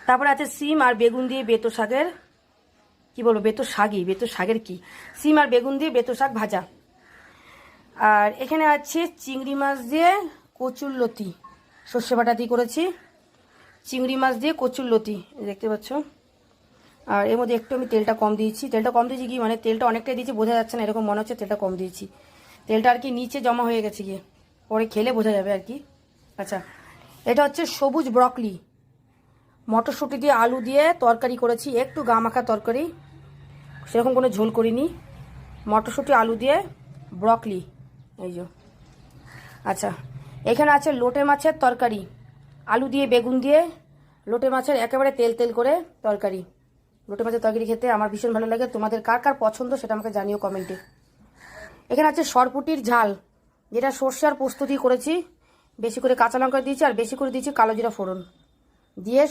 তারপরে আছে সিম আর বেগুন দিয়ে বেতো শাকের, কি বলবো, বেতো শাকের কি, সিম আর বেগুন দিয়ে বেতো শাক ভাজা। আর এখানে আছে চিংড়ি মাছ দিয়ে কচুরলতি, সর্ষে বাটা দিয়ে করেছি, চিংড়ি মাছ দিয়ে কচুরলতি দেখতে পাচ্ছ। আর এর মধ্যে একটু আমি তেলটা কম দিয়েছি, কি মানে তেলটা অনেকটাই দিয়েছি, বোঝা যাচ্ছে না, এরকম মনে হচ্ছে তেলটা কম দিয়েছি, তেলটা আর কি নিচে জমা হয়ে গেছে গিয়ে, পরে খেলে বোঝা যাবে আর কি। আচ্ছা, এটা হচ্ছে সবুজ ব্রকলি, মটরশুঁটি দিয়ে আলু দিয়ে তরকারি করেছি, একটু গা মাখা তরকারি, সেরকম কোনো ঝোল করিনি, মটরশুঁটি আলু দিয়ে ব্রকলি, এই যে। আচ্ছা, এখানে আছে লোটে মাছের তরকারি, আলু দিয়ে বেগুন দিয়ে লোটে মাছের একেবারে তেল তেল করে তরকারি। লোটে মাছের তরকারি খেতে আমার ভীষণ ভালো লাগে, তোমাদের কার কার পছন্দ সেটা আমাকে জানিও কমেন্টে। এখানে আছে সরপুটির ঝাল, যেটা সর্ষে আর পোস্ত দিয়ে করেছি, বেশি করে কাঁচা লঙ্কা দিয়েছি আর বেশি করে দিয়েছি কালো জিরা ফোড়ন দিয়ে